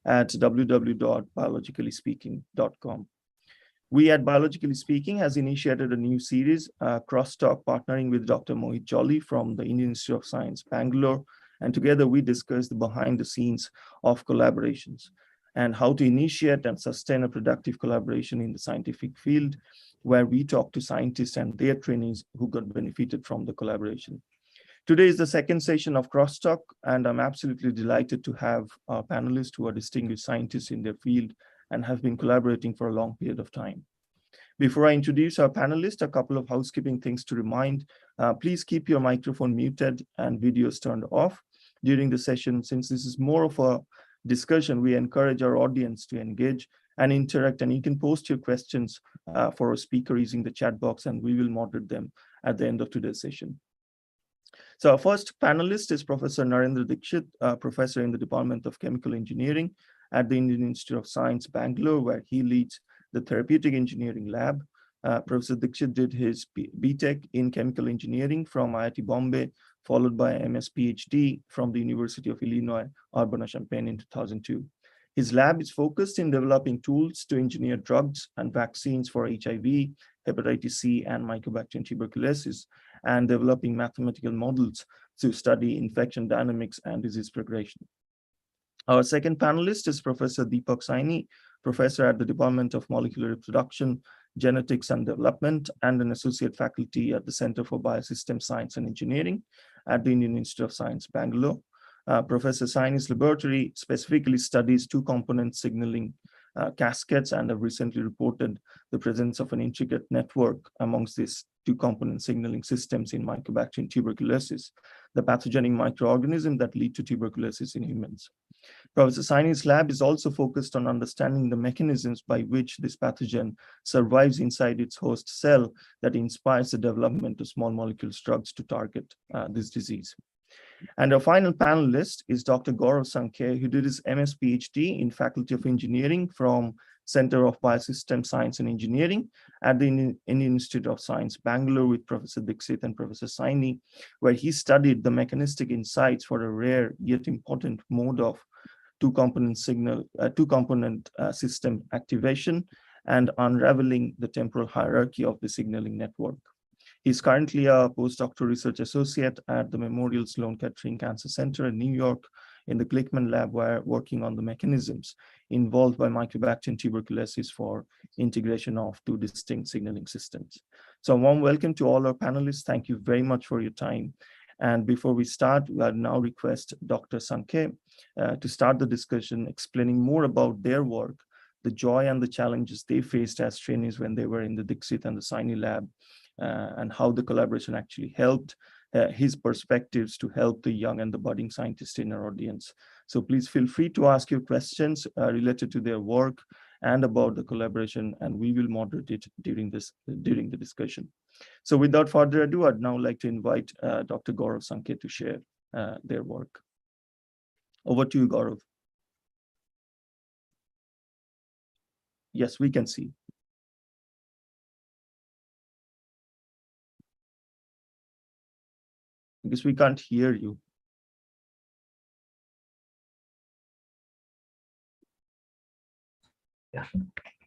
at www.biologicallyspeaking.com. We at Biologically Speaking has initiated a new series, Crosstalk, partnering with Dr. Mohit Jolly from the Indian Institute of Science, Bangalore. And together we discuss the behind the scenes of collaborations and how to initiate and sustain a productive collaboration in the scientific field, where we talk to scientists and their trainees who got benefited from the collaboration. Today is the second session of Crosstalk, and I'm absolutely delighted to have our panelists who are distinguished scientists in their field and have been collaborating for a long period of time. Before I introduce our panelists, a couple of housekeeping things to remind. Please keep your microphone muted and videos turned off during the session. Since this is more of a discussion, we encourage our audience to engage and interact, and you can post your questions for a speaker using the chat box, and we will moderate them at the end of today's session. So our first panelist is Professor Narendra Dixit, professor in the Department of Chemical Engineering at the Indian Institute of Science, Bangalore, where he leads the Therapeutic Engineering Lab. Professor Dixit did his BTech in Chemical Engineering from IIT Bombay, followed by MS PhD from the University of Illinois, Urbana-Champaign in 2002. His lab is focused in developing tools to engineer drugs and vaccines for HIV, hepatitis C, and Mycobacterium tuberculosis, and developing mathematical models to study infection dynamics and disease progression. Our second panelist is Professor Deepak Saini, professor at the Department of Molecular Reproduction, Genetics and Development, and an associate faculty at the Center for Biosystem Science and Engineering at the Indian Institute of Science, Bangalore. Professor Saini's laboratory specifically studies two-component signaling cascades and have recently reported the presence of an intricate network amongst these two-component signaling systems in Mycobacterium tuberculosis, the pathogenic microorganism that lead to tuberculosis in humans. Professor Saini's lab is also focused on understanding the mechanisms by which this pathogen survives inside its host cell that inspires the development of small molecule drugs to target this disease. And our final panelist is Dr. Gaurav Sankhe, who did his MS PhD in Faculty of Engineering from Center of Biosystem Science and Engineering at the Indian Institute of Science, Bangalore, with Professor Dixit and Professor Saini, where he studied the mechanistic insights for a rare yet important mode of two-component system activation and unraveling the temporal hierarchy of the signaling network. He's currently a postdoctoral research associate at the Memorial Sloan Kettering Cancer Center in New York in the Glickman lab, where working on the mechanisms involved by Mycobacterium tuberculosis for integration of two distinct signaling systems. So a warm welcome to all our panelists. Thank you very much for your time. And before we start, I'll now request Dr. Sankhe to start the discussion, explaining more about their work, the joy and the challenges they faced as trainees when they were in the Dixit and the Saini lab, and how the collaboration actually helped, his perspectives to help the young and the budding scientists in our audience. So please feel free to ask your questions related to their work and about the collaboration, and we will moderate it during the discussion. So without further ado, I'd now like to invite Dr. Gaurav Sankhe to share their work. Over to you, Gaurav. Yes, we can see. Because we can't hear you. Yeah.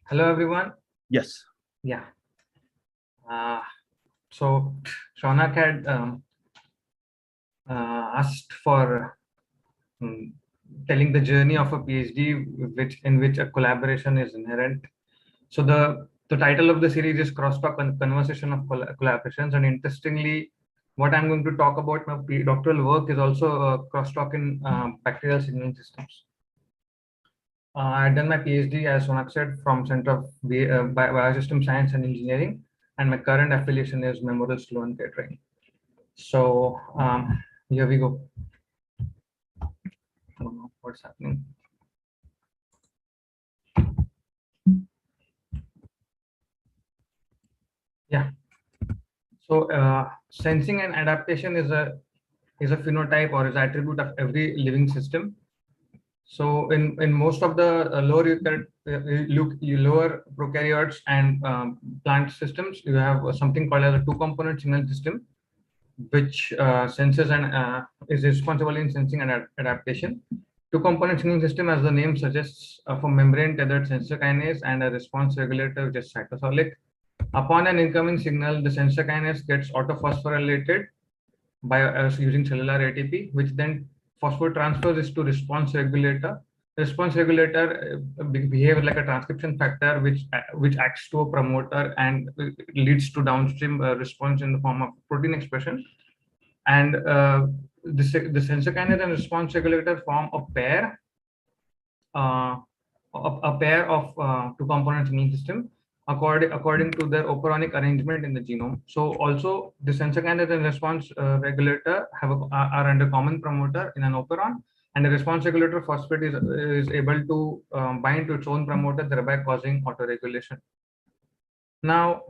Hello, everyone. Yes. Yeah. So Shaunak had asked for telling the journey of a PhD, in which a collaboration is inherent. So the title of the series is Crosstalk and Conversation of Collaborations, and interestingly, what I'm going to talk about my doctoral work is also a crosstalk in bacterial signaling systems. I've done my PhD, as Sonak said, from Center of Biosystem Science and Engineering, and my current affiliation is Memorial Sloan Kettering. So here we go. I don't know what's happening. Yeah. So sensing and adaptation is a phenotype or is an attribute of every living system. So in most of the lower prokaryotes and plant systems, you have something called as a two-component signal system, which senses and is responsible in sensing and adaptation. Two-component signaling system, as the name suggests, for membrane-tethered sensor kinase and a response regulator, which is cytosolic. Upon an incoming signal, the sensor kinase gets autophosphorylated by using cellular ATP, which then phosphotransfers is to response regulator. Response regulator behaves like a transcription factor, which acts to a promoter and leads to downstream response in the form of protein expression. And the sensor kinase and response regulator form a pair, of two-component signaling system according to their operonic arrangement in the genome. So also the sensor kinase and response regulator are under common promoter in an operon, and the response regulator phosphate is able to bind to its own promoter, thereby causing autoregulation. Now,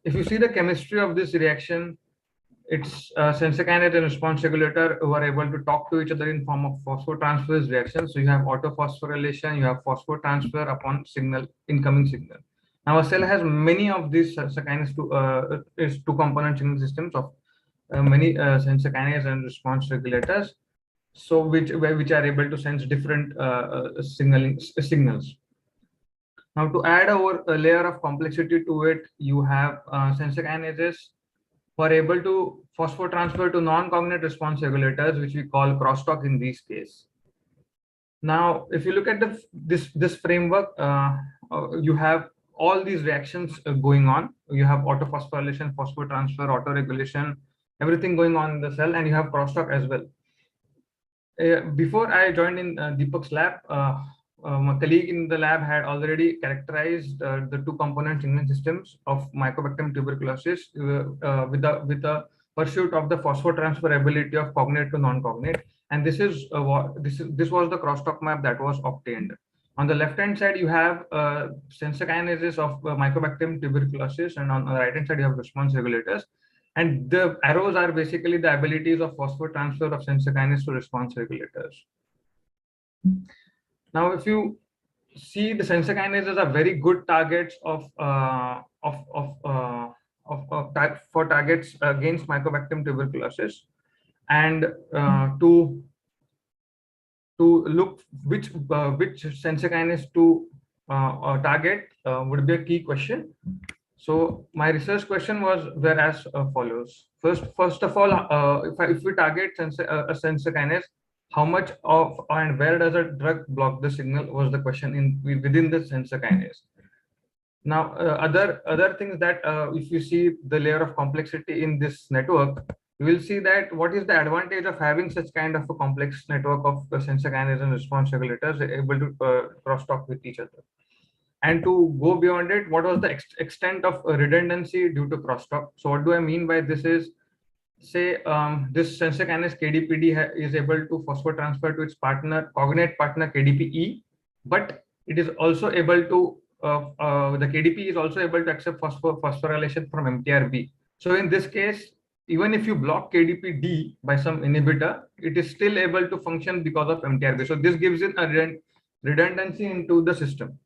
if you see the chemistry of this reaction, it's sensor kinase and response regulator who are able to talk to each other in form of phosphotransferase reaction. So you have autophosphorylation, you have phosphotransfer upon incoming signal. Now a cell has many of these sensor kinase two-component signaling systems of many sensor kinase and response regulators, so which are able to sense different signals. Now to add a layer of complexity to it, you have sensor kinases who are able to phosphotransfer to non-cognate response regulators, which we call crosstalk in these cases. Now, if you look at this framework, you have all these reactions going on. You have autophosphorylation, phosphotransfer, autoregulation, everything going on in the cell, and you have crosstalk as well. Before I joined in Deepak's lab, my colleague in the lab had already characterized the two-component signaling systems of Mycobacterium tuberculosis with the pursuit of the phosphotransferability of cognate to non-cognate, and this was the crosstalk map that was obtained. On the left-hand side, you have sensor kinases of Mycobacterium tuberculosis, and on the right-hand side, you have response regulators. And the arrows are basically the abilities of phosphotransfer of sensor kinase to response regulators. Now, if you see, the sensor kinases are very good targets for targets against Mycobacterium tuberculosis, and to look which sensor kinase to target would be a key question. So my research question were as follows. First of all, if we target a sensor kinase, how much of and where does a drug block the signal was the question within the sensor kinase. Now, other things that if you see the layer of complexity in this network, you will see that what is the advantage of having such kind of a complex network of sensor kinase and response regulators able to crosstalk with each other. And to go beyond it, what was the extent of redundancy due to crosstalk? So what do I mean by this is, say this sensor kinase KDPD is able to phosphotransfer to its cognate partner KDPE, but it is also able to the KDP is also able to accept phosphorylation from MTRB. So in this case, even if you block KDPD by some inhibitor, it is still able to function because of MTRB. So this gives it a redundancy into the system.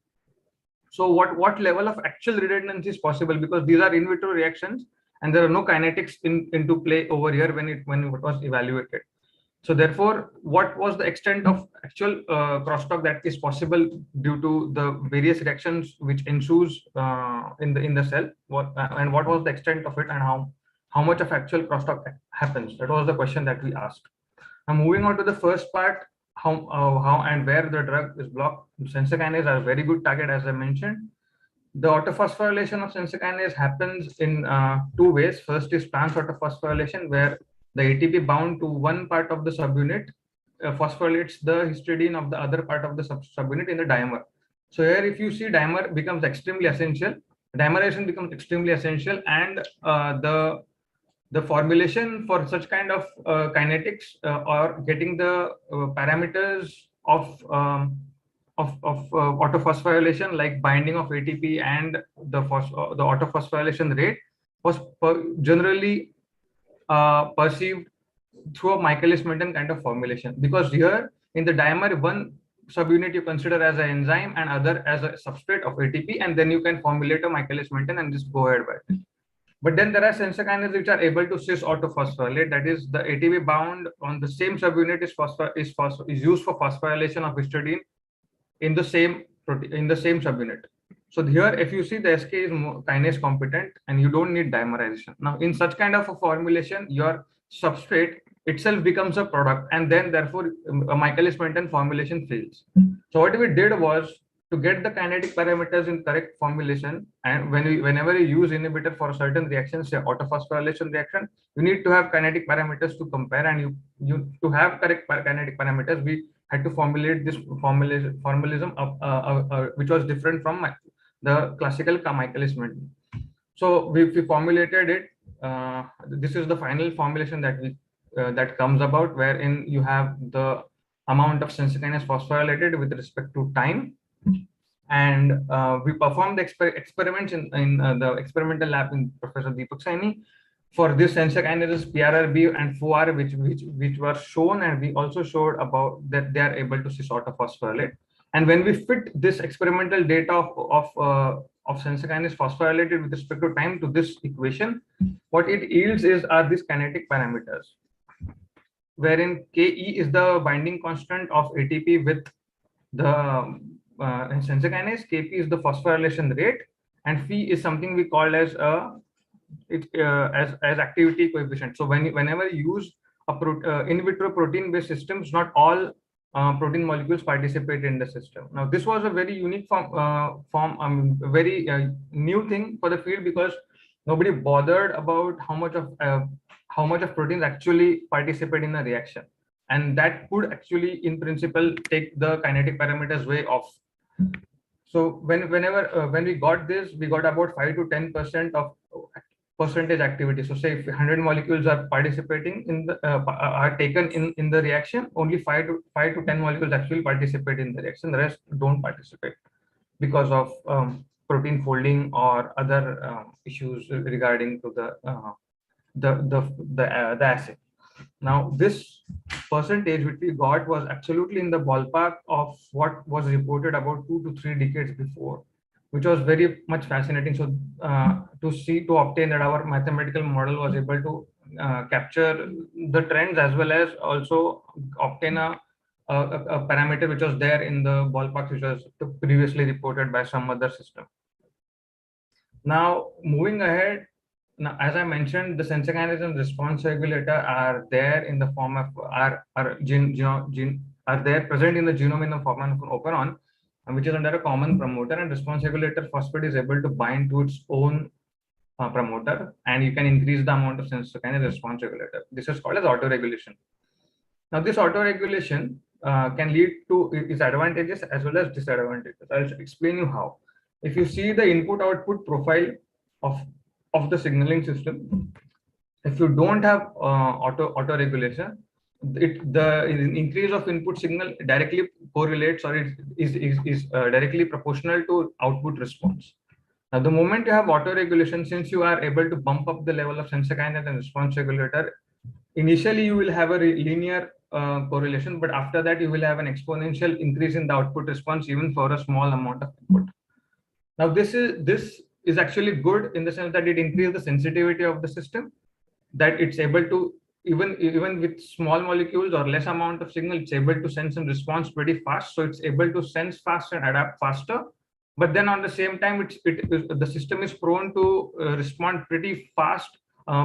So what level of actual redundancy is possible, because these are in vitro reactions and there are no kinetics into play over here when it was evaluated. So therefore, what was the extent of actual crosstalk that is possible due to the various reactions which ensues in the cell? And what was the extent of it, and how much of actual crosstalk happens? That was the question that we asked. Now moving on to the first part, how and where the drug is blocked. Sensor kinase are a very good target, as I mentioned. The autophosphorylation of sensor kinase happens in two ways. First is trans autophosphorylation, where the ATP bound to one part of the subunit phosphorylates the histidine of the other part of the subunit in the dimer. So here, if you see, dimer becomes extremely essential. Dimerization becomes extremely essential, and the formulation for such kind of kinetics or getting the parameters of autophosphorylation, like binding of ATP and the autophosphorylation rate, was generally perceived through a Michaelis-Menten kind of formulation, because here in the dimer, one subunit you consider as an enzyme and other as a substrate of ATP, and then you can formulate a Michaelis-Menten and just go ahead by it. But then there are sensor kinases which are able to cis autophosphorylate. That is, the ATP bound on the same subunit is used for phosphorylation of histidine in the same subunit. So here, if you see, the SK is kinase competent and you don't need dimerization. Now, in such kind of a formulation, your substrate itself becomes a product, and then therefore a Michaelis-Menten formulation fails. So what we did was to get the kinetic parameters in correct formulation, and whenever you use inhibitor for a certain reaction, say autophosphorylation reaction, you need to have kinetic parameters to compare, and you to have correct kinetic parameters, we had to formulate this formalism which was different from the classical Michaelis-Menten. So we formulated it. This is the final formulation that that comes about, wherein you have the amount of sensor kinase phosphorylated with respect to time. And we performed the experiments in the experimental lab in Professor Deepak Saini. For this sensor kinases PRRB and FOR, which were shown, and we also showed about that they are able to cis autophosphorylate. And when we fit this experimental data of sensor kinase phosphorylated with respect to time to this equation, what it yields are these kinetic parameters, wherein Ke is the binding constant of ATP with the sensor kinase, Kp is the phosphorylation rate, and Phi is something we call as as activity coefficient. So whenever you use in vitro protein-based systems, not all protein molecules participate in the system. Now, this was a very unique very new thing for the field, because nobody bothered about how much of proteins actually participate in a reaction, and that could actually, in principle, take the kinetic parameters way off. So when we got this, we got about 5 to 10% of percentage activity. So say if 100 molecules are participating in the are taken in the reaction, only 5 to 10 molecules actually participate in the reaction. The rest don't participate because of protein folding or other issues regarding to the assay. Now, this percentage which we got was absolutely in the ballpark of what was reported about 2 to 3 decades before, which was very much fascinating. So to obtain that, our mathematical model was able to capture the trends, as well as also obtain a parameter which was there in the ballpark, which was previously reported by some other system. Now, moving ahead, now, as I mentioned, the sensor kinase and response regulator are there in the form of are there present in the genome in the form of an operon, which is under a common promoter, and response regulator phosphate is able to bind to its own promoter, and you can increase the amount of sensor kinase response regulator. This is called as autoregulation. Now, this autoregulation can lead to its advantages as well as disadvantages. I'll explain you how. If you see the input-output profile of the signaling system, if you don't have auto-regulation, the increase of input signal directly correlates, or it is directly proportional to output response. Now, the moment you have auto-regulation, since you are able to bump up the level of sensor kinase and response regulator, initially you will have a linear correlation, but after that you will have an exponential increase in the output response even for a small amount of input. Now, this is actually good in the sense that it increases the sensitivity of the system, that it's able to, even with small molecules or less amount of signal, it's able to sense and response pretty fast. So it's able to sense faster and adapt faster. But then on the same time, the system is prone to respond pretty fast,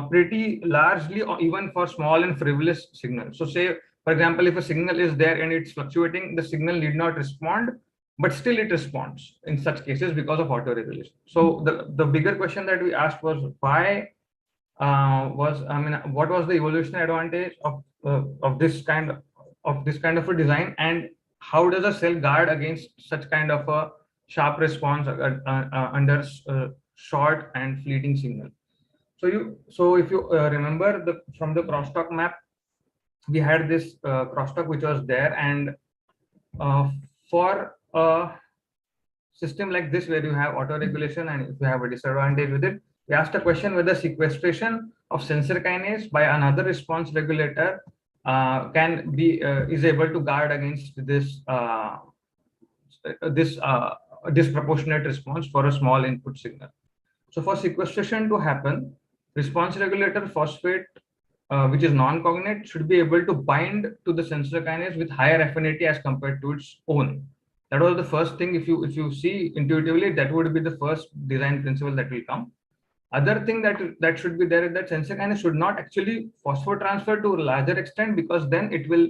pretty largely, or even for small and frivolous signals. So say, for example, if a signal is there and it's fluctuating, the signal need not respond, but still it responds in such cases because of auto-regulation. So the bigger question that we asked was, why what was the evolutionary advantage of this kind of a design, and how does a cell guard against such kind of a sharp response under short and fleeting signal? So if you remember from the crosstalk map, we had this crosstalk which was there, and for a system like this where you have auto-regulation and if you have a disadvantage with it, we asked a question whether sequestration of sensor kinase by another response regulator is able to guard against this disproportionate response for a small input signal. So for sequestration to happen, response regulator phosphate, which is non-cognate, should be able to bind to the sensor kinase with higher affinity as compared to its own. That was the first thing. If you see intuitively, that would be the first design principle that will come. Other thing that should be there is that sensor kinase should not actually phosphotransfer to a larger extent, because then it will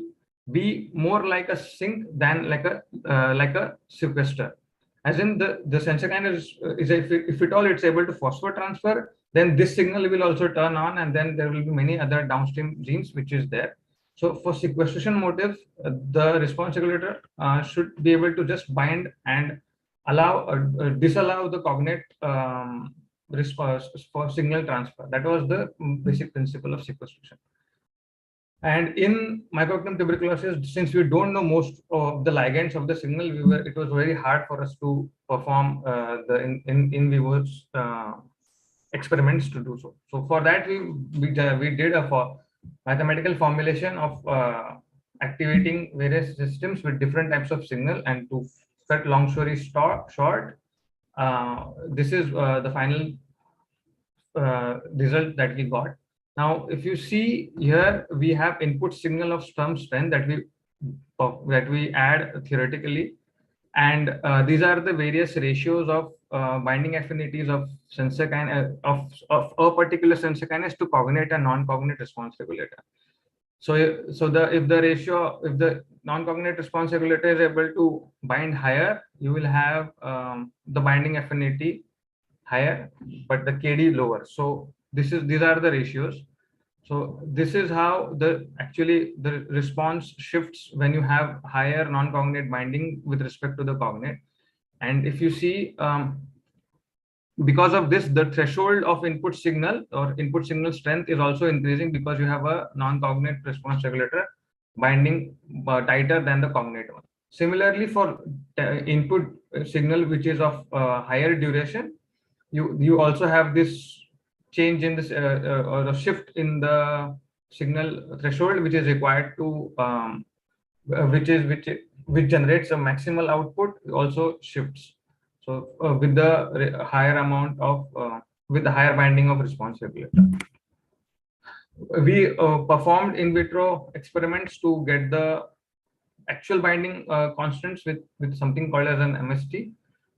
be more like a sink than like a sequester. As in the sensor kinase is if at all it's able to phosphotransfer, then this signal will also turn on, and then there will be many other downstream genes which is there. So for sequestration motive, the response regulator should be able to just bind and disallow the cognate response for signal transfer. That was the basic principle of sequestration. And in mycobacterium tuberculosis, since we don't know most of the ligands of the signal, it was very hard for us to perform the in vivo experiments to do so. So for that, we did a mathematical formulation of activating various systems with different types of signal. And to cut long story short, this is the final result that we got. Now, if you see here, we have input signal of some strength that we add theoretically, and these are the various ratios of binding affinities of sensor kinase of a particular sensor kinase to cognate and non-cognate response regulator. So if the non-cognate response regulator is able to bind higher, you will have the binding affinity higher, but the KD lower. So these are the ratios. So this is how the response shifts when you have higher non-cognate binding with respect to the cognate. And if you see, because of this, the threshold of input signal or input signal strength is also increasing, because you have a non-cognate response regulator binding tighter than the cognate one. Similarly, for input signal which is of higher duration, you also have this change in this or a shift in the signal threshold, which is required to which generates a maximal output, also shifts. So with the higher amount of with the higher binding of response regulator, we performed in vitro experiments to get the actual binding constants with something called as an MST.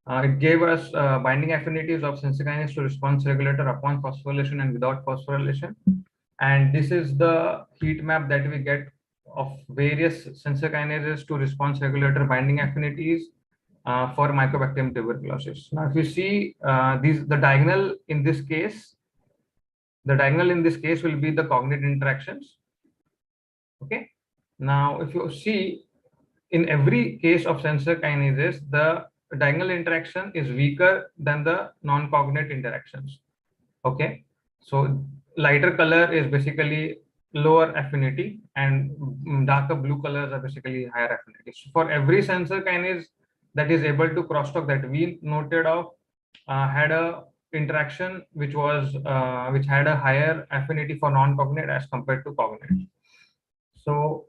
It gave us binding affinities of sensor kinase to response regulator upon phosphorylation and without phosphorylation. And this is the heat map that we get of various sensor kinases to response regulator binding affinities for mycobacterium tuberculosis. Now, if you see the diagonal in this case will be the cognate interactions. Okay. Now, if you see, in every case of sensor kinases, the diagonal interaction is weaker than the non-cognate interactions. Okay, so lighter color is basically lower affinity, and darker blue colors are basically higher affinity. So for every sensor kinase that is able to crosstalk that we noted of, had a interaction which had a higher affinity for non-cognate as compared to cognate. So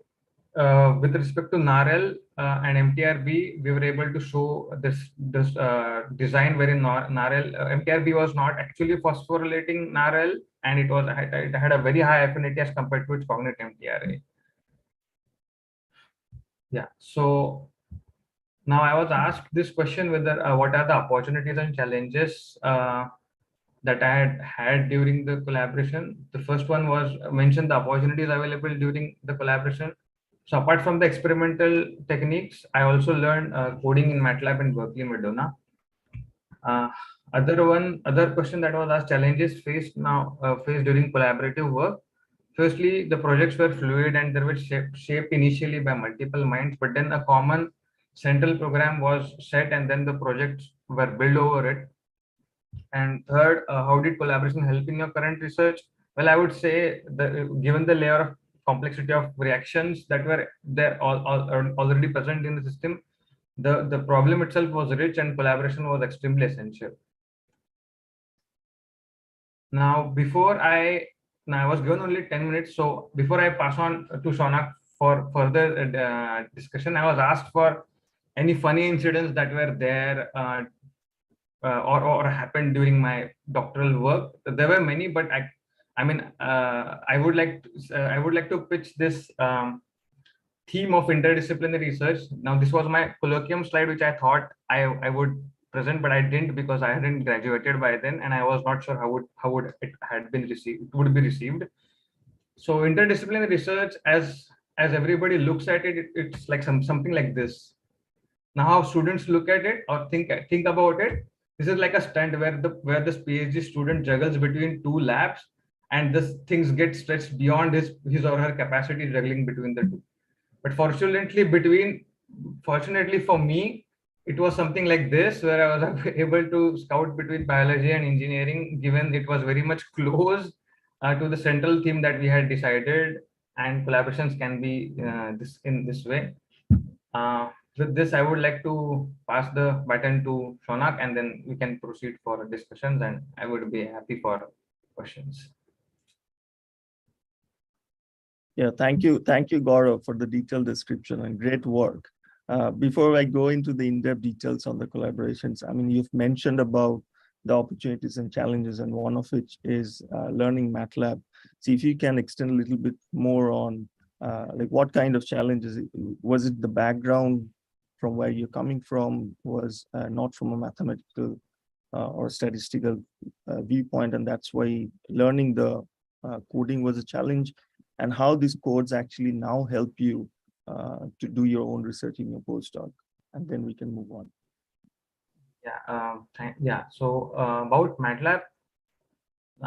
with respect to NARL and MTRB, we were able to show this design wherein NARL MTRB was not actually phosphorylating NARL, and it had a very high affinity as compared to its cognate MTRA. Yeah. So now I was asked this question, whether what are the opportunities and challenges that I had during the collaboration. The first one was mention the opportunities available during the collaboration. So apart from the experimental techniques, I also learned coding in MATLAB in Berkeley, Madonna. Other question that was asked, challenges faced during collaborative work. Firstly, the projects were fluid and they were shaped initially by multiple minds, but then a common central program was set, and then the projects were built over it. And third, how did collaboration help in your current research? Well, I would say that given the layer of complexity of reactions that were there already present in the system, the problem itself was rich and collaboration was extremely essential. Now, I was given only 10 minutes, so before I pass on to Shaunak for further discussion, I was asked for any funny incidents that were there or happened during my doctoral work. There were many, but I mean, I would like to pitch this theme of interdisciplinary research. Now, this was my colloquium slide, which I thought I would present, but I didn't because I hadn't graduated by then, and I was not sure how would it had been received, it would be received. So interdisciplinary research, as everybody looks at it, it's like something like this. Now, how students look at it or think about it, this is like a stunt where this PhD student juggles between two labs, and this things get stretched beyond his or her capacity juggling between the two. But fortunately for me, it was something like this where I was able to scout between biology and engineering, given it was very much close to the central theme that we had decided, and collaborations can be this way. With this, I would like to pass the baton to Shonak, and then we can proceed for discussions, and I would be happy for questions. Yeah, thank you, Gaurav, for the detailed description and great work. Before I go into the in-depth details on the collaborations, I mean, you've mentioned about the opportunities and challenges, and one of which is learning MATLAB. See if you can extend a little bit more on like what kind of challenges. Was it the background from where you're coming from was not from a mathematical or statistical viewpoint, and that's why learning the coding was a challenge, and how these codes actually now help you to do your own research in your postdoc, and then we can move on. Yeah, so about MATLAB,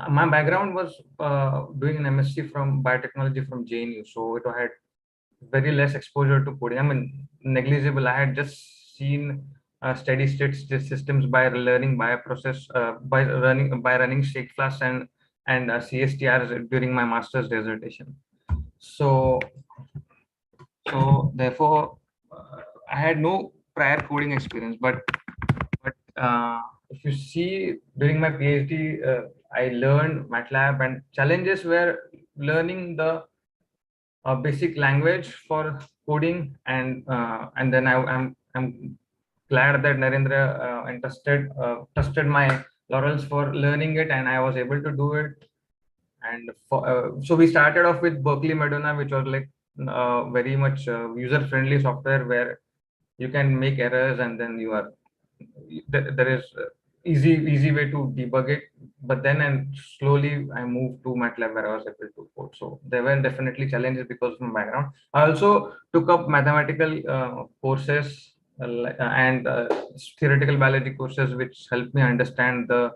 my background was doing an MSc from biotechnology from JNU, so it had very less exposure to coding. I mean, negligible. I had just seen steady state systems by learning bioprocess by running shake flasks and CSTRs during my master's dissertation. So therefore, I had no prior coding experience. But if you see, during my PhD, I learned MATLAB, and challenges were learning the basic language for coding, and then I'm glad that Narendra trusted my laurels for learning it, and I was able to do it. And so we started off with Berkeley Madonna, which was like very much user friendly software where you can make errors, and then there is easy way to debug it. But then and slowly I moved to MATLAB where I was able to code. So there were definitely challenges because of my background. I also took up mathematical courses and theoretical biology courses, which helped me understand the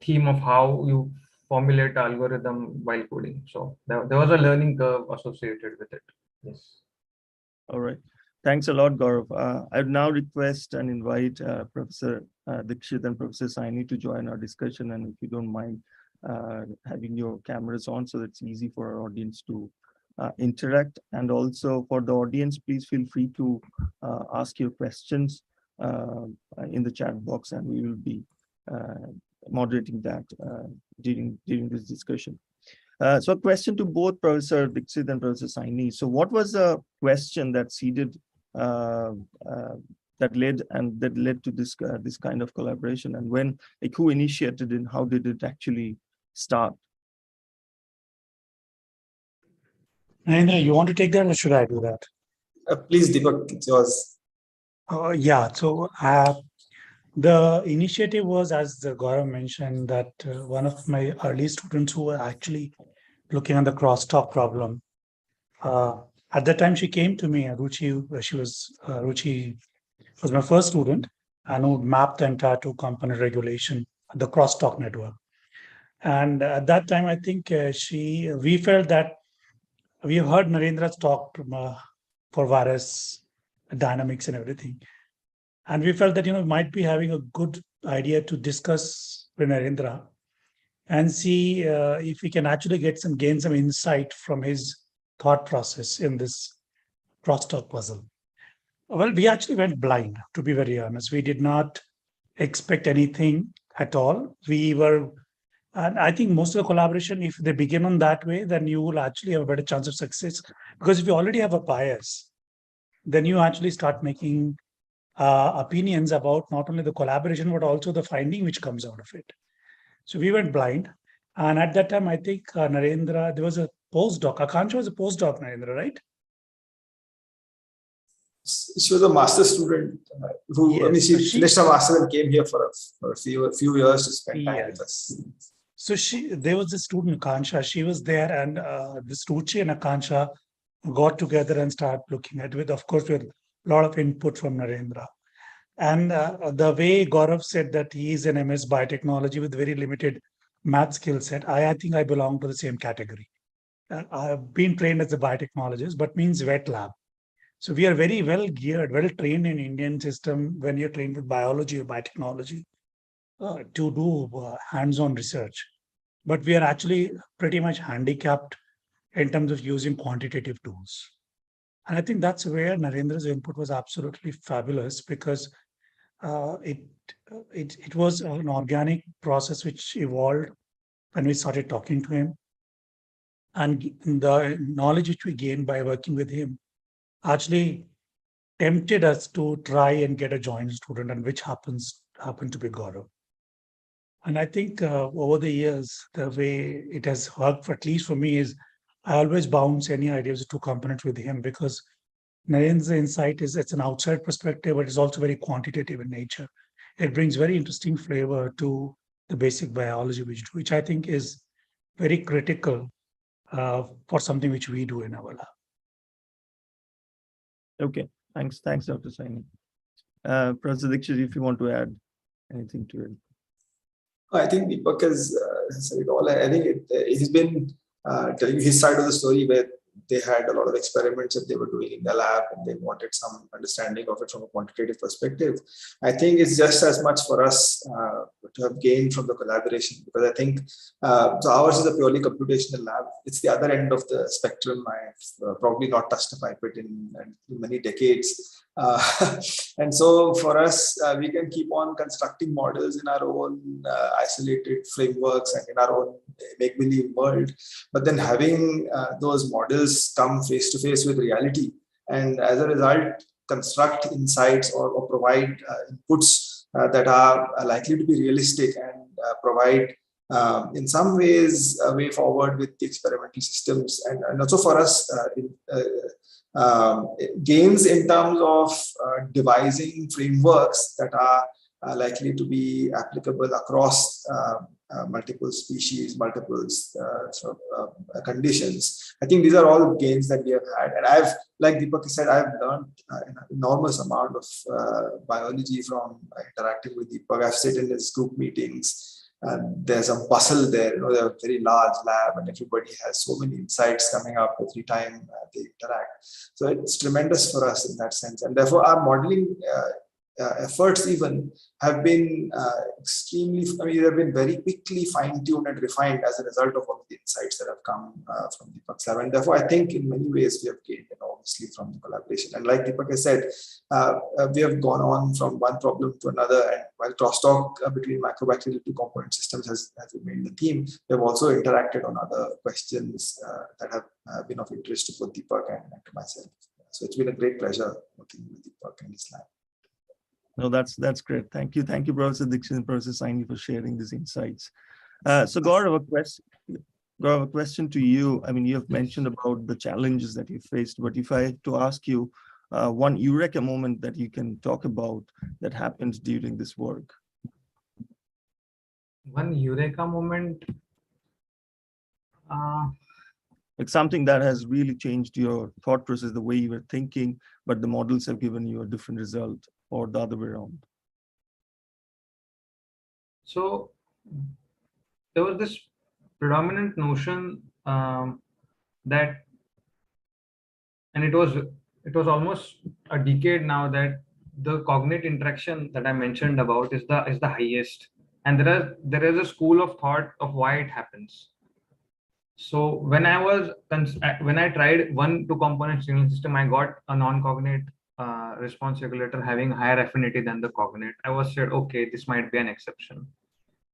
theme of how you formulate algorithm while coding. So there was a learning curve associated with it. Yes. All right. Thanks a lot, Gaurav. I would now request and invite Professor Dixit and Professor Saini to join our discussion. And if you don't mind having your cameras on, so it's easy for our audience to interact. And also for the audience, please feel free to ask your questions in the chat box, and we will be moderating that during this discussion. So a question to both Professor Dixit and Professor Saini. So what was the question that seeded that led to this this kind of collaboration, and when, like, who initiated it, and how did it actually start? Narendra, you want to take that, or should I do that? Please, Deepak, it's yours. Yeah. So the initiative was, as Gaurav mentioned, that one of my early students who were actually looking at the crosstalk problem. At that time, she came to me, Ruchi. Ruchi was my first student, and who mapped the entire two-component regulation, the crosstalk network. And at that time, I think we felt that we heard Narendra's talk for virus dynamics and everything. And we felt that, we might be having a good idea to discuss with Narendra and see if we can actually gain some insight from his thought process in this crosstalk puzzle. Well, we actually went blind, to be very honest. We did not expect anything at all. And I think most of the collaboration, if they begin on that way, then you will actually have a better chance of success. Because if you already have a bias, then you actually start making opinions about not only the collaboration, but also the finding which comes out of it. So we went blind. And at that time, I think Narendra, there was a postdoc. Akansha was a postdoc, Narendra, right? She was a master student who, I mean, Yes. So she finished her master's and came here for a few years to spend time with us. So there was a student, Akansha. She was there, and this Ruchi and Akansha got together and started looking at it, of course, with a lot of input from Narendra. And the way Gaurav said that he is an MS biotechnology with very limited math skill set, I think I belong to the same category. I have been trained as a biotechnologist, but means wet lab. So we are very well geared, well trained in Indian system when you're trained with biology or biotechnology to do hands-on research. But we are actually pretty much handicapped in terms of using quantitative tools. And I think that's where Narendra's input was absolutely fabulous, because it was an organic process which evolved when we started talking to him. And the knowledge which we gained by working with him actually tempted us to try and get a joint student, and which happened to be Gaurav. And I think over the years, the way it has worked, at least for me, is I always bounce any ideas to components with him, because Narendra's insight is it's an outside perspective, but it's also very quantitative in nature. It brings very interesting flavor to the basic biology which I think is very critical for something which we do in our lab. Okay, thanks, Dr. Saini. Professor Dixit, if you want to add anything to it. I think Deepak has said it all. I think it has been telling you his side of the story, where they had a lot of experiments that they were doing in the lab, and they wanted some understanding of it from a quantitative perspective. I think it's just as much for us to have gained from the collaboration, because I think so ours is a purely computational lab. It's the other end of the spectrum. I've probably not touched a pipette in many decades. And so for us, we can keep on constructing models in our own isolated frameworks and in our own make-believe world, but then having those models come face to face with reality, and as a result construct insights or provide inputs that are likely to be realistic and provide in some ways a way forward with the experimental systems, and also for us gains in terms of devising frameworks that are likely to be applicable across multiple species, multiple conditions. I think these are all gains that we have had. And I've, like Deepak said, I've learned an enormous amount of biology from interacting with Deepak. I've sat in his group meetings. There's a bustle there, they're a very large lab, and everybody has so many insights coming up every time they interact. So it's tremendous for us in that sense. And therefore our modeling efforts even have been extremely, they've been very quickly fine-tuned and refined as a result of all the insights that have come from Deepak's lab. And therefore, I think in many ways we have gained enormously from the collaboration. And like Deepak has said, we have gone on from one problem to another. And while crosstalk between microbacterial two component systems has remained the theme, we have also interacted on other questions that have been of interest to both Deepak and to myself. So it's been a great pleasure working with Deepak in his lab. No, that's great. Thank you, Professor Dixit and Professor Saini, for sharing these insights. So Gaurav, a question to you. I mean, you have mentioned about the challenges that you faced, but if I had to ask you one eureka moment that you can talk about that happened during this work. One eureka moment. Like something that has really changed your thought process, the way you were thinking, but the models have given you a different result, or the other way around. So there was this predominant notion that, and it was almost a decade now, that the cognate interaction that I mentioned about is the highest, and there is a school of thought of why it happens. So when I tried one two-component signal system, I got a non-cognate response regulator having higher affinity than the cognate. I was said, okay, this might be an exception.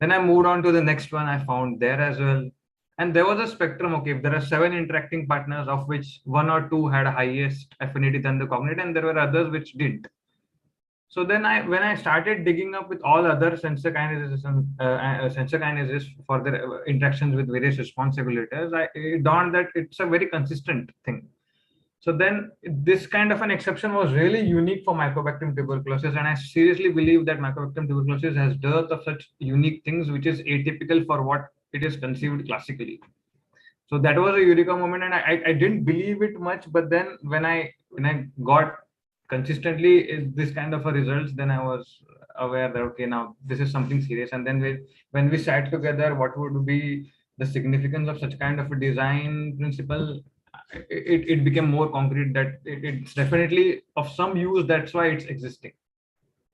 Then I moved on to the next one. I found there as well. And there was a spectrum. Okay, if there are 7 interacting partners, of which 1 or 2 had a highest affinity than the cognate, and there were others which didn't. So then when I started digging up with all other sensor kinases for their interactions with various responsibilities, it dawned that it's a very consistent thing. So then this kind of an exception was really unique for Mycobacterium tuberculosis, and I seriously believe that Mycobacterium tuberculosis has dearth of such unique things, which is atypical for what it is conceived classically. So that was a eureka moment, and I didn't believe it much, but then when I got consistently this kind of a results, then I was aware that okay, now this is something serious. And then when we sat together, what would be the significance of such kind of a design principle, it became more concrete that it's definitely of some use. That's why it's existing.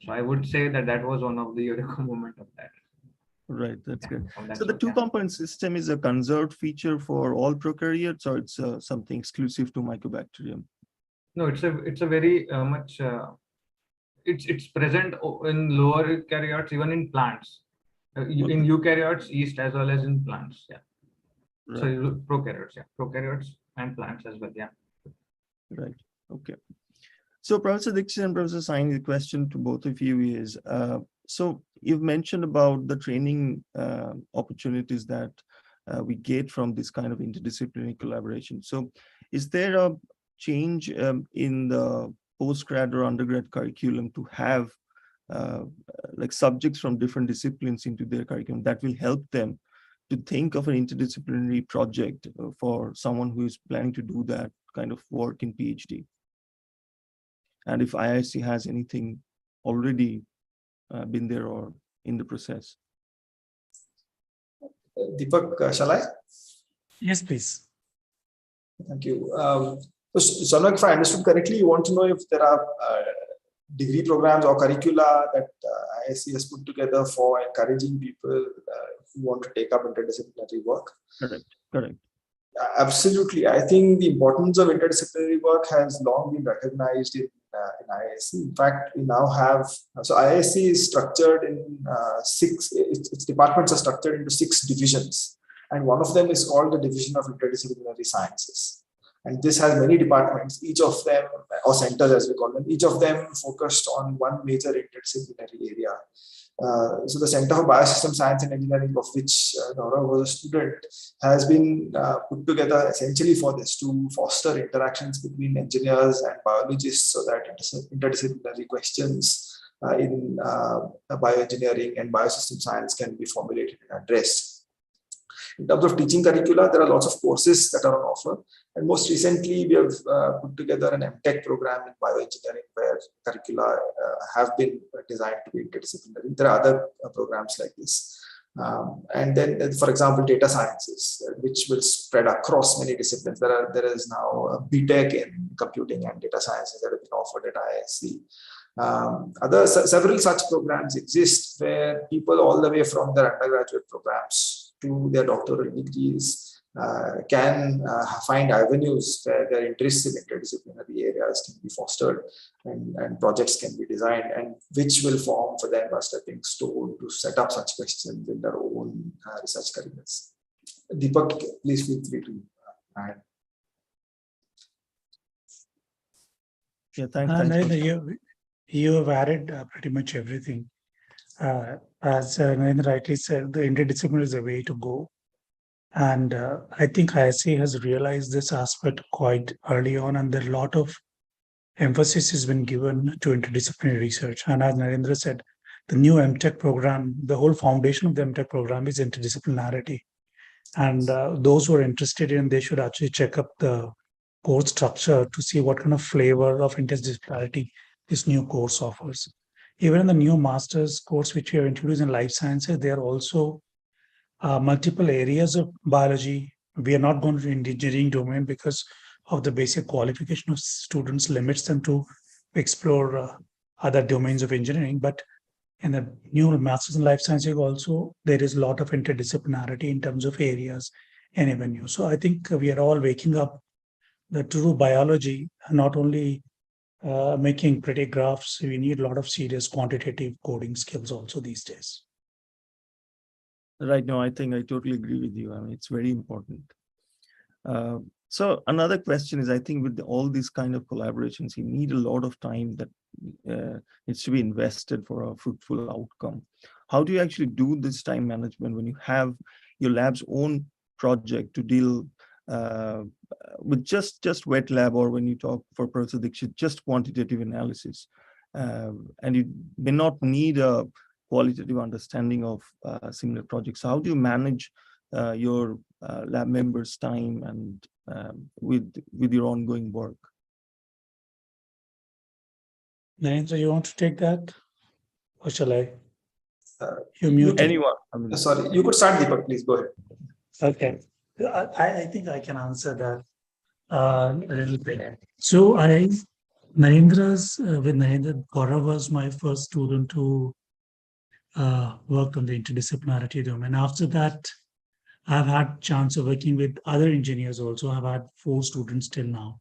So I would say that was one of the eureka moment of that. Right, that's good. So That's the two-component system is a conserved feature for all prokaryotes, or it's something exclusive to Mycobacterium? No, it's a very much it's present in lower eukaryotes, even in plants. In eukaryotes, yeast, as well as in plants. Yeah. Right. So prokaryotes, yeah, prokaryotes and plants as well. Yeah. Right. Okay. So Professor Dixit and Professor Saini, the question to both of you is, so you've mentioned about the training opportunities that we get from this kind of interdisciplinary collaboration. So is there a change in the postgrad or undergrad curriculum to have like subjects from different disciplines into their curriculum that will help them to think of an interdisciplinary project for someone who is planning to do that kind of work in PhD? And if IISc has anything already been there or in the process. Deepak, shall I? Yes, please. Thank you. So, Sanak, if I understood correctly, you want to know if there are degree programs or curricula that IISc has put together for encouraging people who want to take up interdisciplinary work? Correct. Correct. Absolutely. I think the importance of interdisciplinary work has long been recognized in IISc. In fact, we now have, so IISc is structured in its departments are structured into 6 divisions. And one of them is called the Division of Interdisciplinary Sciences. And this has many departments, each of them, or centers as we call them, each of them focused on one major interdisciplinary area. So the Center for Biosystem Science and Engineering, of which Gaurav was a student, has been put together essentially for this, to foster interactions between engineers and biologists so that interdisciplinary questions in bioengineering and biosystem science can be formulated and addressed. In terms of teaching curricula, there are lots of courses that are on offer. And most recently, we have put together an MTech program in bioengineering where curricula have been designed to be interdisciplinary. There are other programs like this. And then, for example, data sciences, which will spread across many disciplines. There is now a BTech in computing and data sciences that have been offered at IISc. Several such programs exist where people all the way from their undergraduate programs to their doctoral degrees can find avenues where their interests in interdisciplinary areas can be fostered and projects can be designed, and which will form for them a stepping stone to set up such questions in their own research careers. Deepak, please feel free to add. Yeah, thanks. You have added pretty much everything. As Narendra rightly said, the interdisciplinary is the way to go. And I think IISc has realized this aspect quite early on, and there a lot of emphasis has been given to interdisciplinary research. And as Narendra said, the new MTech program, the whole foundation of the MTech program is interdisciplinarity. And those who are interested in, they should actually check up the course structure to see what kind of flavor of interdisciplinarity this new course offers. Even in the new master's course, which we have introduced in life sciences, there are also multiple areas of biology. We are not going to the engineering domain because of the basic qualification of students limits them to explore other domains of engineering. But in the new master's in life sciences also, there is a lot of interdisciplinarity in terms of areas and avenues. So I think we are all waking up that to do biology, not only making pretty graphs, we need a lot of serious quantitative coding skills also these days. Right now, I think I totally agree with you. I mean, it's very important. So another question is, I think with all these kind of collaborations, you need a lot of time that needs to be invested for a fruitful outcome. How do you actually do this time management when you have your lab's own project to deal with just wet lab, or when you talk for Professor Dixit, just quantitative analysis, and you may not need a qualitative understanding of similar projects. So how do you manage your lab members' time and with your ongoing work? Narendra, you want to take that, or shall I? You muted. Anyone? I mean, sorry, you could start, Deepak. Please go ahead. Okay, I think I can answer that a little bit. So Narendra's with Narendra, Gaurav was my first student who worked on the interdisciplinarity domain. After that, I've had chance of working with other engineers also. I've had 4 students till now.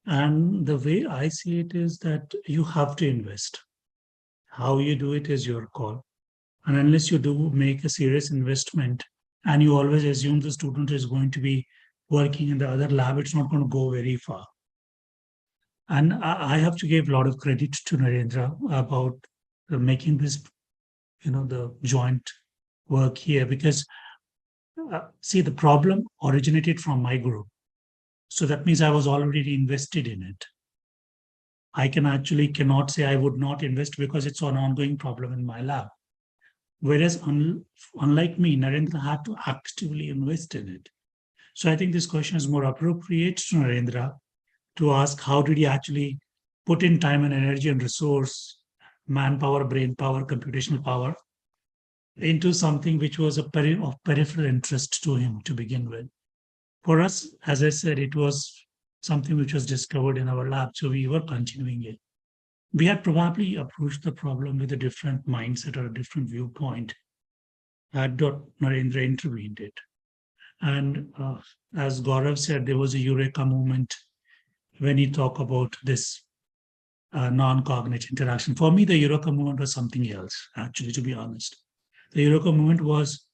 And the way I see it is that you have to invest. How you do it is your call. And unless you do make a serious investment and you always assume the student is going to be working in the other lab, it's not going to go very far. And I have to give a lot of credit to Narendra about making this, the joint work here, because see, the problem originated from my group. So that means I was already invested in it. I cannot say I would not invest because it's an ongoing problem in my lab. Whereas unlike me, Narendra had to actively invest in it. So I think this question is more appropriate to Narendra to ask, how did he actually put in time and energy and resource, manpower, brain power, computational power into something which was of peripheral interest to him to begin with. For us, as I said, it was something which was discovered in our lab, so we were continuing it. We had probably approached the problem with a different mindset or a different viewpoint had Narendra intervened it. And as Gaurav said, there was a eureka moment when he talked about this non-cognitive interaction. For me, the eureka moment was something else, actually, to be honest. The eureka moment was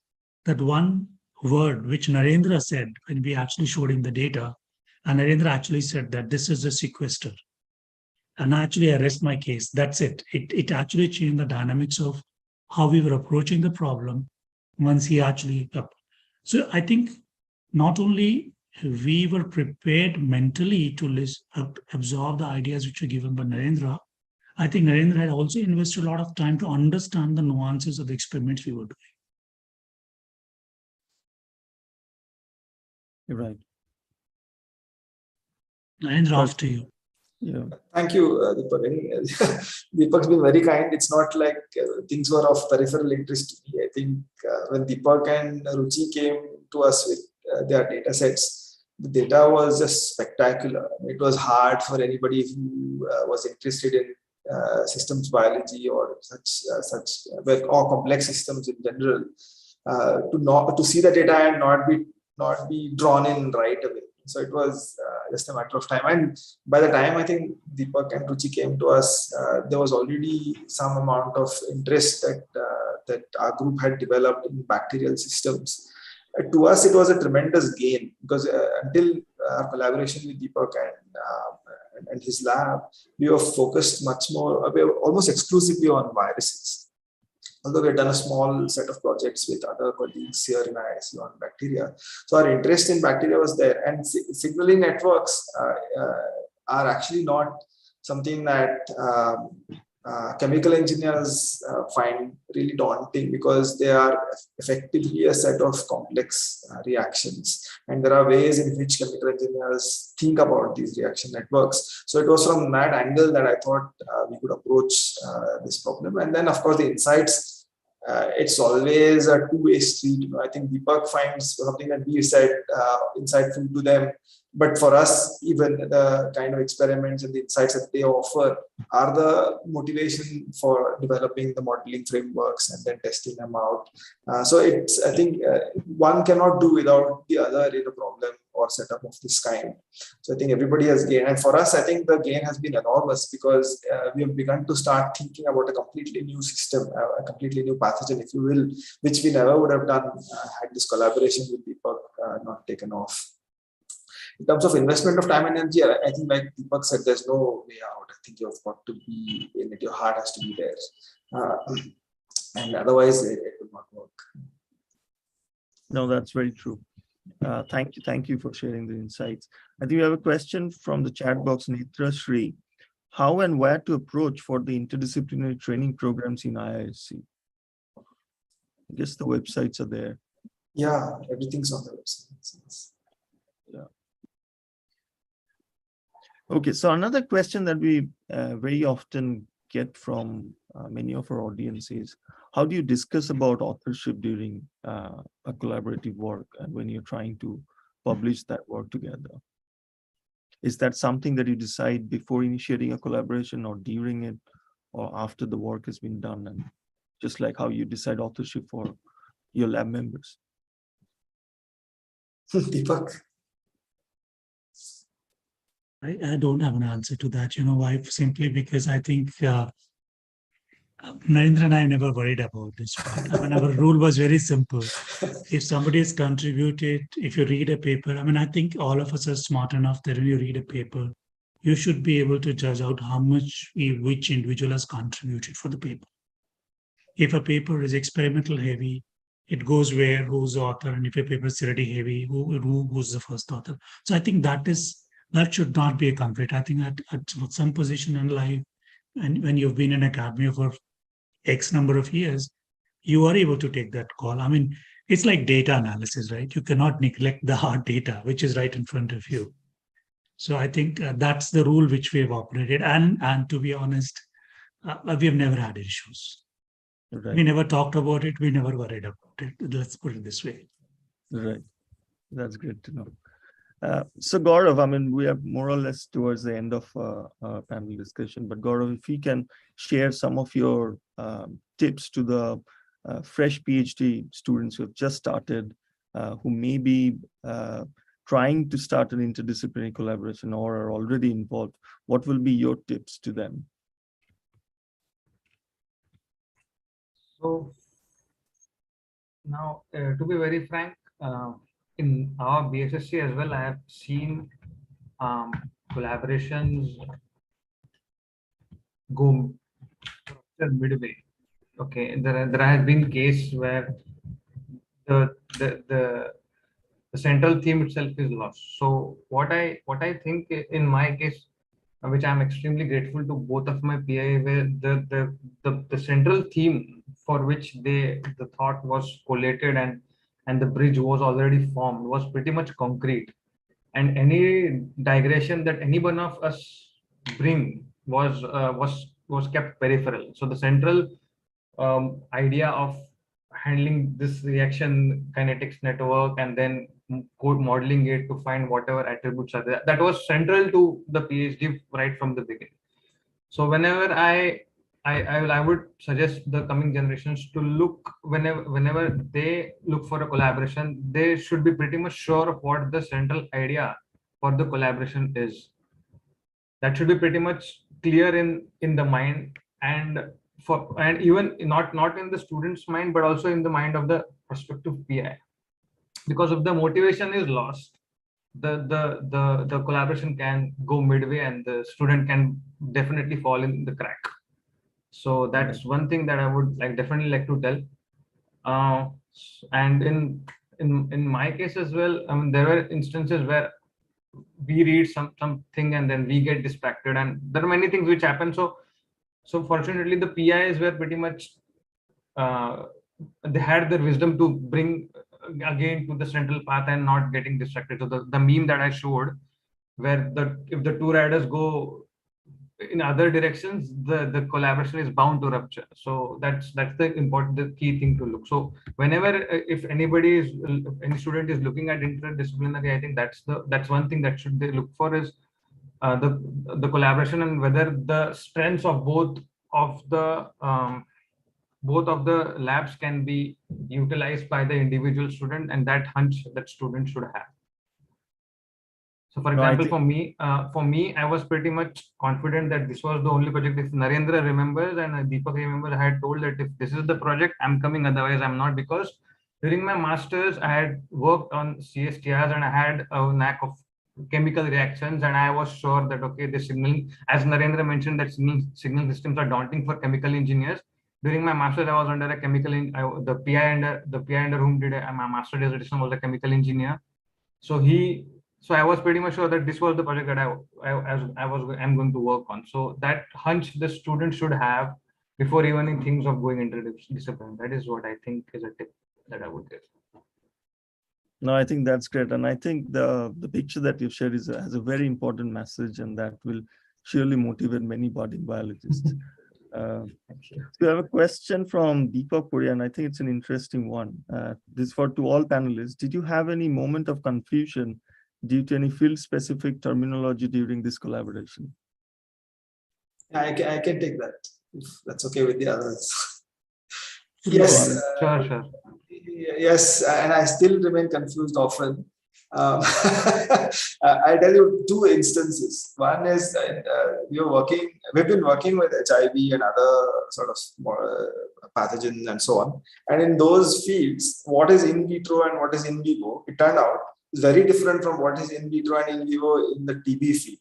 that one word which Narendra said when we actually showed him the data, and Narendra actually said that this is a sequester. And actually, I rest my case. That's it. It actually changed the dynamics of how we were approaching the problem once he actually. So I think not only we were prepared mentally to absorb the ideas which were given by Narendra, I think Narendra had also invested a lot of time to understand the nuances of the experiments we were doing. you're right. Narendra, after you. Yeah. Thank you, Deepak. Deepak's been very kind. It's not like things were of peripheral interest to me. I think when Deepak and Ruchi came to us with their data sets, the data was just spectacular. It was hard for anybody who was interested in systems biology or or complex systems in general to see the data and not be drawn in right away. So it was just a matter of time. And by the time I think Deepak and Ruchi came to us, there was already some amount of interest that our group had developed in bacterial systems. To us, it was a tremendous gain because until our collaboration with Deepak and his lab, we were focused much more, we were almost exclusively on viruses. Although we had done a small set of projects with other colleagues here in IISc on bacteria. So our interest in bacteria was there. And signaling networks are actually not something that chemical engineers find really daunting because they are effectively a set of complex reactions. And there are ways in which chemical engineers think about these reaction networks. So it was from that angle that I thought we could approach this problem. And then, of course, the insights, it's always a two-way street. I think Deepak finds something that we said insightful to them. But for us, even the kind of experiments and the insights that they offer are the motivation for developing the modeling frameworks and then testing them out. So it's, I think one cannot do without the other in a problem or setup of this kind. So I think everybody has gained. And for us, I think the gain has been enormous because we have begun to start thinking about a completely new system, a completely new pathogen, if you will, which we never would have done had this collaboration with Deepak not taken off. in terms of investment of time and energy, I think like Deepak said, there's no way out. I think you've got to be in it. Your heart has to be there. And otherwise it will not work. No, that's very true. Thank you for sharing the insights. I think we have a question from the chat box, Nitra Shri. How and where to approach for the interdisciplinary training programs in IISc? I guess the websites are there. Yeah, everything's on the website. Yeah. Okay, so another question that we very often get from many of our audiences: how do you discuss about authorship during a collaborative work and when you're trying to publish that work together? Is that something that you decide before initiating a collaboration, or during it, or after the work has been done? And just like how you decide authorship for your lab members? Deepak? I don't have an answer to that. You know why? Simply because I think Narendra and I never worried about this part. I mean, our rule was very simple. If somebody has contributed, if you read a paper, I mean, I think all of us are smart enough that when you read a paper, you should be able to judge out how much which individual has contributed for the paper. If a paper is experimental heavy, it goes where, who's the author, and if a paper is theory heavy, who's the first author. So I think that should not be a conflict. I think at some position in life, and when you've been in academia for X number of years, you are able to take that call. I mean, it's like data analysis, right? You cannot neglect the hard data, which is right in front of you. So I think that's the rule which we have operated. And to be honest, we have never had issues. Right. We never talked about it. We never worried about it. Let's put it this way. Right. That's great to know. So Gaurav, I mean, we are more or less towards the end of our panel discussion, but Gaurav, if you can share some of your tips to the fresh PhD students who have just started, who may be trying to start an interdisciplinary collaboration or are already involved, what will be your tips to them? So now, to be very frank, in our BSSC as well, I have seen collaborations go midway. Okay, there has been case where the central theme itself is lost. So what I think in my case, which I'm extremely grateful to both of my PI, where the central theme for which the thought was collated and the bridge was already formed was pretty much concrete, and any digression that any one of us bring was kept peripheral. So the central idea of handling this reaction kinetics network and then code modeling it to find whatever attributes are there, that was central to the PhD right from the beginning. So whenever I would suggest the coming generations to look, whenever they look for a collaboration, they should be pretty much sure of what the central idea for the collaboration is. That should be pretty much clear in the mind, and even not in the student's mind, but also in the mind of the prospective PI. Because if the motivation is lost, the collaboration can go midway and the student can definitely fall in the crack. So that's one thing that I would definitely like to tell. And in my case as well, I mean, there were instances where we read something and then we get distracted, and there are many things which happen. So fortunately, the PIs were pretty much they had the wisdom to bring again to the central path and not getting distracted. So the meme that I showed, where if the two riders go in other directions, the collaboration is bound to rupture. So that's the key thing to look. So whenever if any student is looking at interdisciplinary, I think that's one thing that should they look for is the collaboration, and whether the strengths of both of the labs can be utilized by the individual student, and that hunch that student should have. So for example, for me, I was pretty much confident that this was the only project. If Narendra remembers and Deepak remembers, I had told that if this is the project, I'm coming, otherwise I'm not, because during my master's, I had worked on CSTRs and I had a knack of chemical reactions, and I was sure that okay, the signaling, as Narendra mentioned, that signal systems are daunting for chemical engineers. During my master's, I was under a chemical the PI under whom did my master dissertation was a chemical engineer. So I was pretty much sure that this was the project that I'm going to work on. So that hunch the student should have before even in things of going interdisciplinary. That is what I think is a tip that I would give. No, I think that's great. And I think the picture that you've shared has a very important message, and that will surely motivate many budding biologists. We have a question from Deepak Puri, and I think it's an interesting one. This is to all panelists. Did you have any moment of confusion due to any field-specific terminology during this collaboration? I can take that, if that's okay with the others. Yes, sure. Yes, and I still remain confused often. I tell you two instances. One is we've been working with HIV and other sort of pathogens and so on. And in those fields, what is in vitro and what is in vivo, it turned out is very different from what is in vitro and in vivo in the TB field.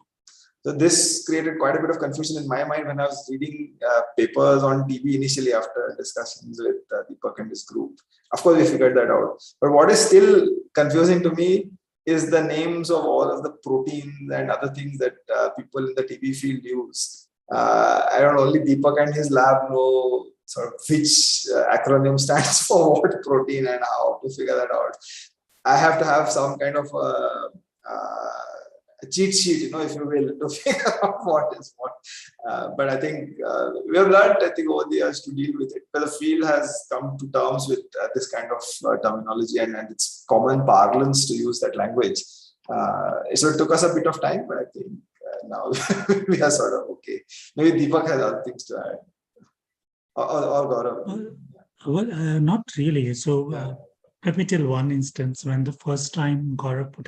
So this created quite a bit of confusion in my mind when I was reading papers on TB initially after discussions with Deepak and his group. Of course, we figured that out. But what is still confusing to me is the names of all of the proteins and other things that people in the TB field use. I don't know, only Deepak and his lab know sort of which acronym stands for what protein and how to figure that out. I have to have some kind of a cheat sheet, if you will, to figure out what is what. But I think we have learned, over the years to deal with it. But the field has come to terms with this kind of terminology and it's common parlance to use that language. So it took us a bit of time, but I think now we are sort of okay. Maybe Deepak has other things to add. Or Gaurav. Well, not really. So let me tell one instance when the first time Gaurav put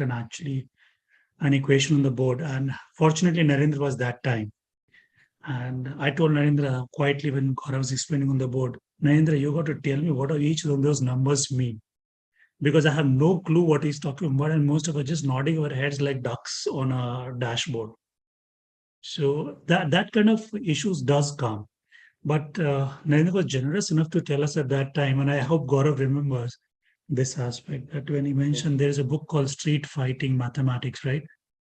an equation on the board, and fortunately Narendra was that time. And I told Narendra quietly when Gaurav was explaining on the board, Narendra, you got to tell me what each of those numbers mean, because I have no clue what he's talking about, and most of us just nodding our heads like ducks on a dashboard. So that kind of issues does come. But Narendra was generous enough to tell us at that time, and I hope Gaurav remembers this aspect, that when he mentioned there is a book called Street Fighting Mathematics, right?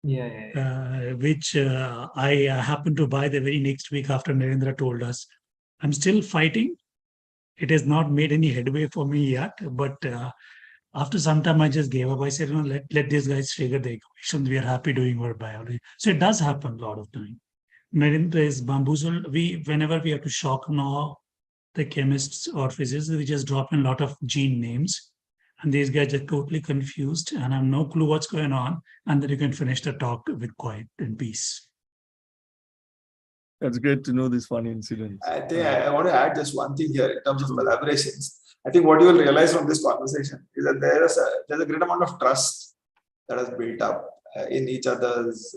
Yeah. Which I happened to buy the very next week after Narendra told us. I'm still fighting. It has not made any headway for me yet, but after some time I just gave up. I said, let these guys figure the equations. We are happy doing our biology. So it does happen a lot of time. Narendra is bamboozled. Whenever we have to shock gnaw the chemists or physicists, we just drop in a lot of gene names. And these guys are totally confused and have no clue what's going on. And then you can finish the talk with quiet and peace. That's great to know these funny incidents. I think I want to add just one thing here in terms of collaborations. I think what you will realize from this conversation is that there's a great amount of trust that has built up in each other's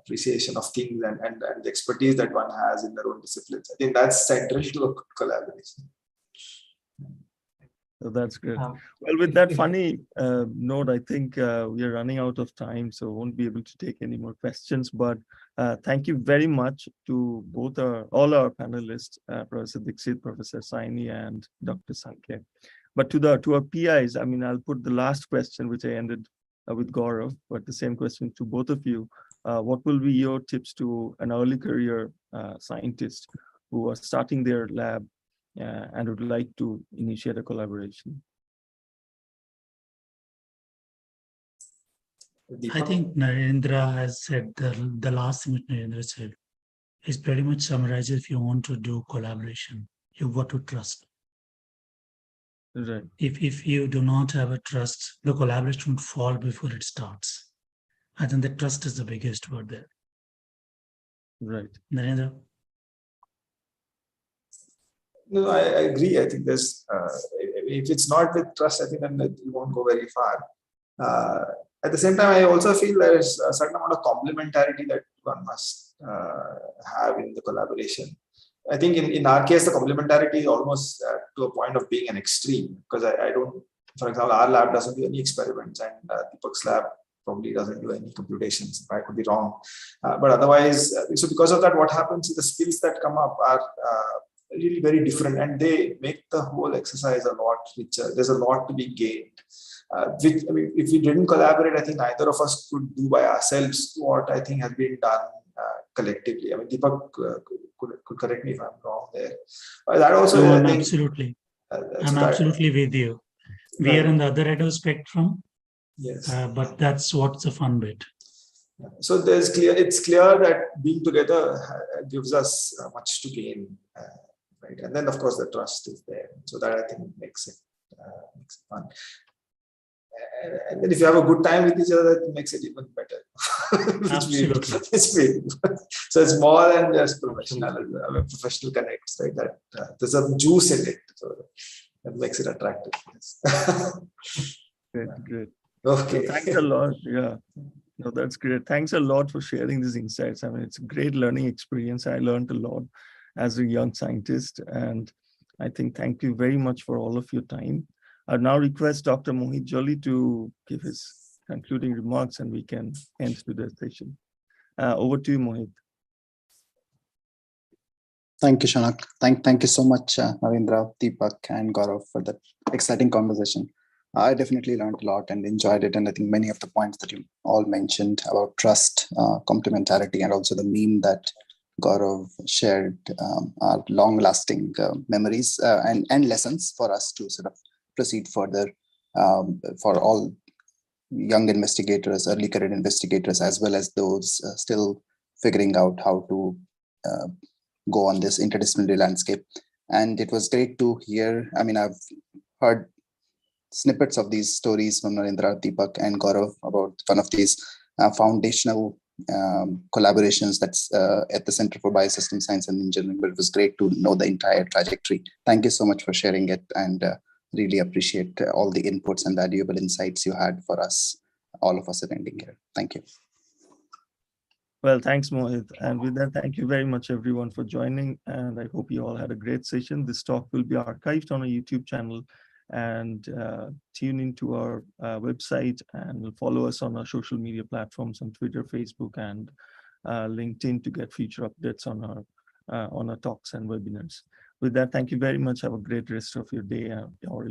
appreciation of things and the expertise that one has in their own disciplines. I think that's central to a collaboration. So that's great. Well, with that funny note, I think we are running out of time, so won't be able to take any more questions. But thank you very much to all our panelists, Professor Dixit, Professor Saini, and Dr. Sankhe. But to our PIs, I mean, I'll put the last question, which I ended with Gaurav, but the same question to both of you. What will be your tips to an early career scientist who are starting their lab and would like to initiate a collaboration? I think Narendra has said, the last thing that Narendra said is pretty much summarizes. If you want to do collaboration, you've got to trust. Right. If you do not have a trust, the collaboration would fall before it starts. I think the trust is the biggest word there. Right. Narendra? No, I agree. I think there's, if it's not with trust, I think then you won't go very far. At the same time, I also feel there's a certain amount of complementarity that one must have in the collaboration. I think in our case, the complementarity is almost to a point of being an extreme, because I don't, for example, our lab doesn't do any experiments and Deepak's lab probably doesn't do any computations. I could be wrong. But otherwise, so because of that, what happens is the skills that come up are really very different, and they make the whole exercise a lot richer. There's a lot to be gained. Which, I mean, if we didn't collaborate, I think neither of us could do by ourselves what I think has been done collectively. I mean, Deepak could correct me if I'm wrong there. That also, No, I I'm think, absolutely. so I'm absolutely with you. We right. are on the other end of the spectrum, Yes. but that's what's the fun bit. So it's clear that being together gives us much to gain, right? And then of course the trust is there. So that I think makes it fun. And then if you have a good time with each other, it makes it even better. Absolutely. So it's more than just professional connects, right? That there's some juice in it, so that makes it attractive. Yes. Great. Okay. So thanks a lot. Yeah. No, that's great. Thanks a lot for sharing these insights. I mean, it's a great learning experience. I learned a lot as a young scientist, and I think thank you very much for all of your time. I now request Dr. Mohit Jolly to give his concluding remarks, and we can end today's session. Over to you, Mohit. Thank you, Shanak. Thank you so much, Ravindra, Deepak, and Gaurav for that exciting conversation. I definitely learned a lot and enjoyed it. And I think many of the points that you all mentioned about trust, complementarity, and also the meme that Gaurav shared are long-lasting memories and lessons for us to sort of proceed further for all young investigators, early career investigators, as well as those still figuring out how to go on this interdisciplinary landscape. And it was great to hear. I mean, I've heard snippets of these stories from Narendra, Deepak, and Gaurav about one of these foundational collaborations that's at the Center for Biosystem Science and Engineering, but it was great to know the entire trajectory. Thank you so much for sharing it, and really appreciate all the inputs and valuable insights you had for us, all of us attending here. Thank you. Well, thanks, Mohit. And with that, thank you very much, everyone, for joining. And I hope you all had a great session. This talk will be archived on our YouTube channel, and tune into our website, and follow us on our social media platforms on Twitter, Facebook, and LinkedIn to get future updates on our talks and webinars. With that, thank you very much. Have a great rest of your day or